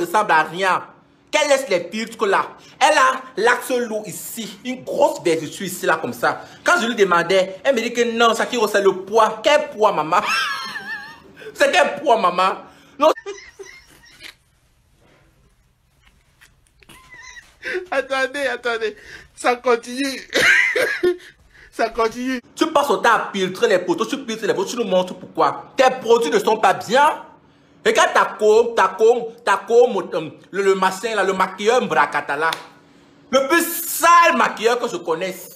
ressemble à rien. Qu'elle laisse les filtres là. Elle a l'axe lourd ici. Une grosse vergeture ici, là, comme ça. Quand je lui demandais, elle me dit que non, Shakiro, c'est le poids. Quel poids, maman? C'est quel poids, maman? Non. Attendez. Ça continue. Ça continue. Tu passes ton temps à filtrer les poteaux, tu filtres les poteaux, tu nous montres pourquoi. Tes produits ne sont pas bien. Regarde ta com, le machin là, le maquilleur Mbrakata là. Le plus sale maquilleur que je connaisse.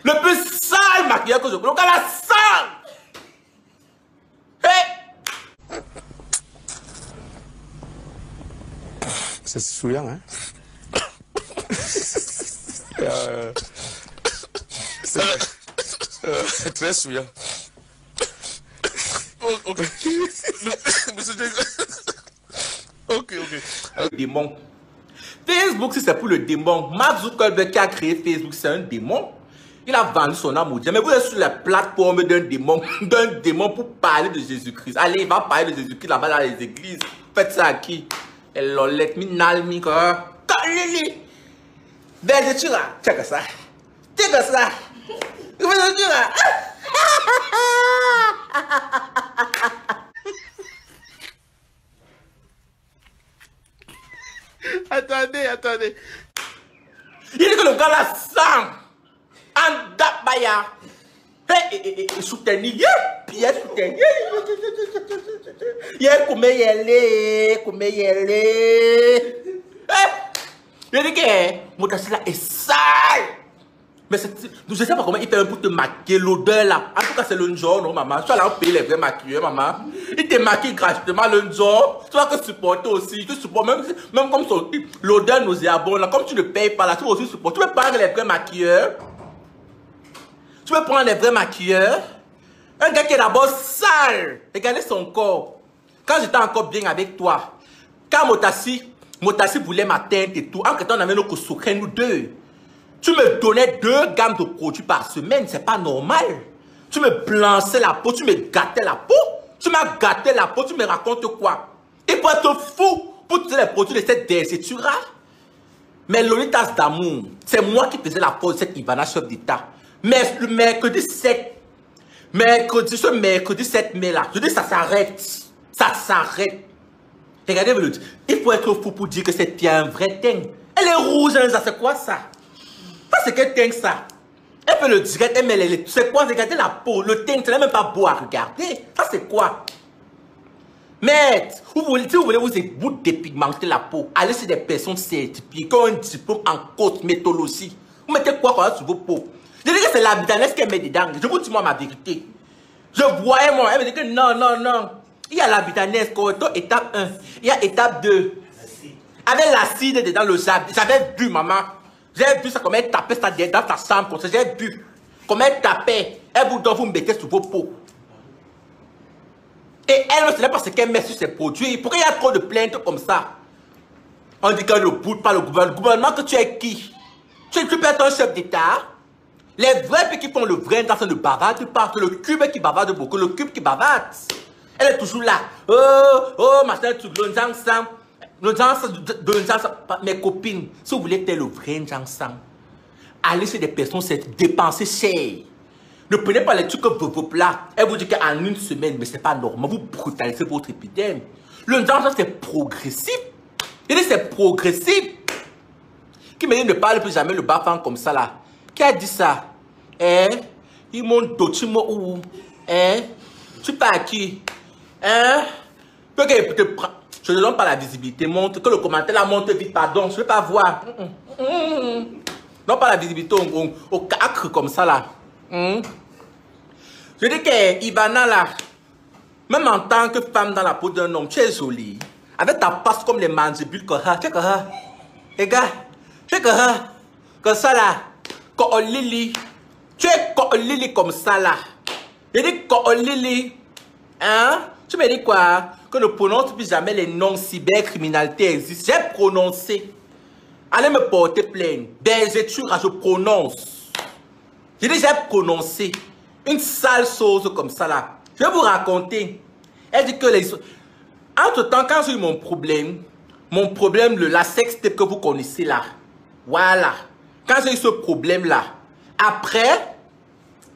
Le plus sale maquilleur que je connaisse. Regarde la sale. Hey! C'est souillant, hein? C'est très souillant. Ok. Monsieur Ok. Le démon. Facebook, si c'est pour le démon, Mark Zuckerberg qui a créé Facebook, c'est un démon. Il a vendu son âme au diable. Mais vous êtes sur la plateforme d'un démon pour parler de Jésus-Christ. Allez, il va parler de Jésus-Christ là-bas dans les églises. Faites ça à qui? Elle l'olette, minal, quoi. Kalili. Vergeture, check ça. Check ça. Vergeture. Attendez. Il dit que le gars là sang. En dabaya. Hey, soutenir. Pierre soutenir. Yeah, comme y aller. Il dit que mon tassi là est sale. Mais je sais pas comment il fait un pour te maquiller l'odeur là. En tout cas, c'est le genre, non, maman. Tu vas là payer les vrais maquilleurs, maman. Il te maquille gratuitement le genre. Tu vas que supporter aussi. Tu supportes même comme l'odeur nauséabonde là. Comme tu ne payes pas là, tu vas aussi supporter. Tu veux prendre les vrais maquilleurs. Un gars qui est d'abord sale. Regardez son corps. Quand j'étais encore bien avec toi, quand Motassi voulait m'atteindre et tout, en fait, on avait nos kosokren, nous deux. Tu me donnais 2 gammes de produits par semaine, c'est pas normal. Tu me blanchais la peau, tu me gâtais la peau. Tu m'as gâté la peau, tu me racontes quoi? Il faut être fou pour utiliser les produits de cette décétura. Mais Lolitas d'amour, c'est moi qui faisais la pause de cette Ivana chef d'État. Mais le mercredi 7 mai là, je dis ça s'arrête. Ça s'arrête. Regardez, il faut être fou pour dire que c'est un vrai teint. Elle est rouge, c'est quoi ça? C'est quel teint ça? Elle fait le direct, c'est quoi? Regardez la peau, le teint, c'est même pas beau à regarder. Ça c'est quoi? Mais, si vous voulez vous dépigmenter la peau, allez sur des personnes certifiées qui ont un diplôme en cosmétologie. Vous mettez quoi sur vos peaux? Je dis que c'est la bidanaise qu'elle met dedans. Je vous dis moi ma vérité. Je voyais moi, elle me dit que non. Il y a la bidanaise, étape 1. Il y a étape 2. Avec l'acide dedans le sable. J'avais vu maman. J'ai vu ça comme elle tapait ça dans ta chambre comme ça. J'ai vu comme elle tapait. Elle vous mettez sur vos peaux. Et elle ne sait pas ce qu'elle met sur ses produits. Pourquoi il y a trop de plaintes comme ça? On dit qu'elle ne boude pas le gouvernement. Le gouvernement que tu es qui? Tu peux être un chef d'État. Les vrais qui font le vrai dans ne bavardent pas. C'est le cube qui bavarde beaucoup. Le cube qui bavarde. Elle est toujours là. Oh, machin, tu veux sang. Mes copines, si vous voulez être le vrai ensemble, allez chez des personnes, c'est dépenser cher. Ne prenez pas les trucs que vos plats. Elle vous dit qu'en une semaine, mais c'est pas normal. Vous brutalisez votre épidémie. Le ensemble, c'est progressif. Il dit c'est progressif. Qui me dit ne parle plus jamais le bafan comme ça là. Qui a dit ça? Ils m'ont doté où? Tu pars à qui? Je ne donne pas la visibilité. Montre que le commentaire là monte vite, pardon. Je ne veux pas voir. Non, pas la visibilité au cacre comme ça là. Je dis que Ivana là, même en tant que femme dans la peau d'un homme, tu es jolie. Avec ta face comme les mandibules que tu sais que les gars, tu sais que ça là, que Lily, tu es que Lily comme ça là. Je dis que Lily, hein? Tu me dis quoi? Que ne prononce plus jamais les noms cybercriminalité existent. J'ai prononcé. Allez me porter plainte. Bergeture, je prononce. J'ai déjà prononcé. Une sale chose comme ça là. Je vais vous raconter. Elle dit que les... Entre temps, quand j'ai eu mon problème, Mon problème, la sextape que vous connaissez là. Voilà. Quand j'ai eu ce problème-là, après,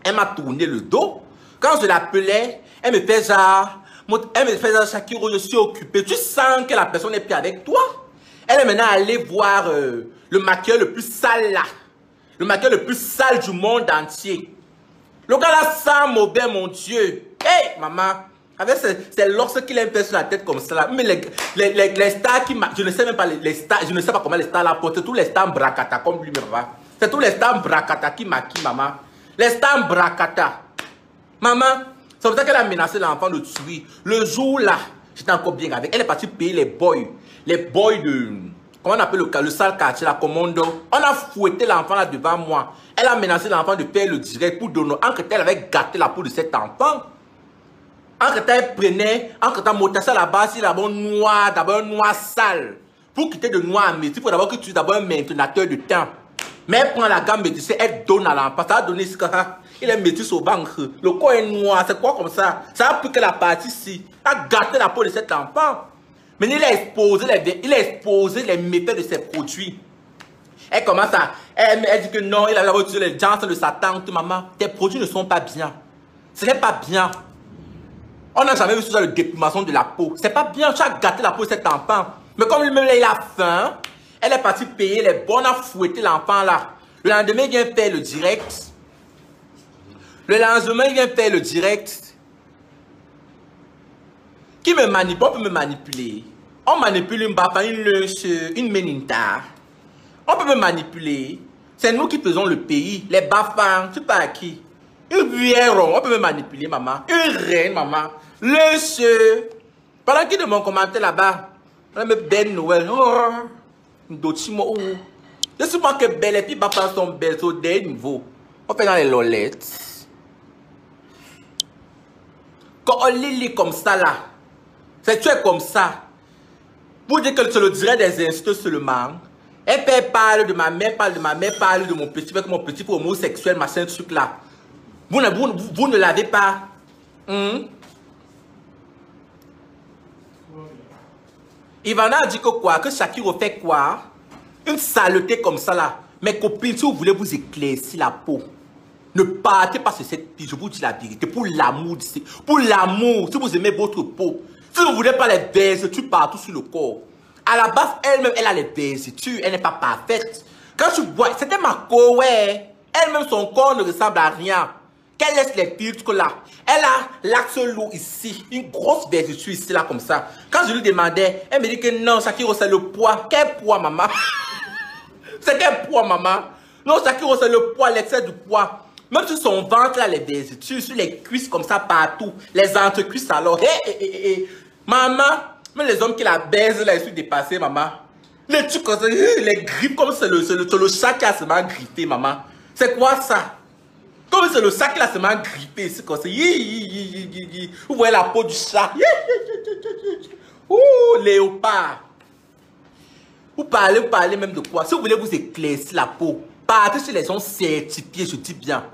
elle m'a tourné le dos. Quand je l'appelais, elle me fait genre, Shakiro, je suis occupé. Tu sens que la personne n'est plus avec toi. Elle est maintenant allée voir le maquilleur le plus sale là. Le maquilleur le plus sale du monde entier. Le gars là sent mauvais, mon Dieu. Hey, maman. Avec ces lorces qu'il a fait sur la tête comme ça là. Mais les stars qui je ne sais même pas les stars, je ne sais pas comment les stars là portent. C'est tous les stars bracata comme lui, maman. C'est tous les stars bracata qui maquillent, maman. Les stars bracata. Maman, c'est pour ça qu'elle a menacé l'enfant de tuer. Le jour là, j'étais encore bien avec. Elle est partie payer les boys de... Comment on appelle le sale quartier, la commando. On a fouetté l'enfant là devant moi. Elle a menacé l'enfant de payer le direct pour donner. En elle avait gâté la peau de cet enfant. En elle prenait, en elle motassait à la base, il avait un noir, d'abord un noir sale. Pour quitter de noir à métis, il faut d'abord que tu utilises d'abord un maintenateur de temps. Mais elle prend la gamme métis, elle donne à l'enfant. Ça a donné ce cas. Il est métis au banc. Le corps est noir, c'est quoi comme ça? Ça a pris que la partie ici. Elle a gâté la peau de cet enfant. Mais il a exposé les méfaits de ses produits. Elle commence à... Elle dit que non, il a utilisé les gens de sa tante. Maman, tes produits ne sont pas bien. Ce n'est pas bien. On n'a jamais vu ça de déprimation de la peau. C'est pas bien, tu as gâté la peau de cet enfant. Mais comme lui-même, il a faim, elle est partie payer les bonnes à fouetter l'enfant là. Le lendemain, il vient faire le direct. Qui me manipule, on peut me manipuler. On manipule une bapa, une lunch, une meninta. On peut me manipuler. C'est nous qui faisons le pays. Les bafans, tu parles à qui? Une vieron, on peut me manipuler, maman. Une reine, maman. Lunch. Pendant qu'il de mon commentaire là-bas, on me belle Noël. Oh, je suis pas que belle et puis bafans sont belles au dernier niveau. On fait dans les lolettes. Quand on lit comme ça là, c'est tu es comme ça. Pour dire que je le dirais des insultes seulement. Elle parle de ma mère, parle de mon petit, avec mon petit pour homosexuel, machin, truc là. Vous ne l'avez pas. Ivana a dit que quoi? Que Shakiro fait quoi? Une saleté comme ça là. Mes copines, si vous voulez vous éclaircir la peau, ne partez pas sur cette piste, je vous dis la vérité. Pour l'amour, si vous aimez votre peau. Si vous ne voulez pas les baisers partout sur le corps. À la base, elle-même, elle a les baisers, elle n'est pas parfaite. Quand tu vois, c'était ma co, ouais. Elle-même, son corps ne ressemble à rien. Qu'elle laisse les filtres là. Elle a l'axe lourd ici. Une grosse baisure ici, là, comme ça. Quand je lui demandais, elle me dit que non, Shakiro, c'est le poids. Quel poids, maman? C'est quel poids, maman? Non, Shakiro, c'est le poids, l'excès du poids. Même sur son ventre, là, les baisers, sur les cuisses comme ça, partout. Les entrecuisses, alors. Maman, même les hommes qui la baisent, là, ils sont dépassés, maman. Les trucs comme ça, les grippes, comme c'est le chat qui a seulement grippé, maman. C'est quoi ça? Comme c'est le chat qui a seulement grippé, c'est comme ça. Vous voyez la peau du chat. Ouh, léopard. Vous parlez même de quoi? Si vous voulez vous éclaircir la peau, partez chez les gens certifiés, je dis bien.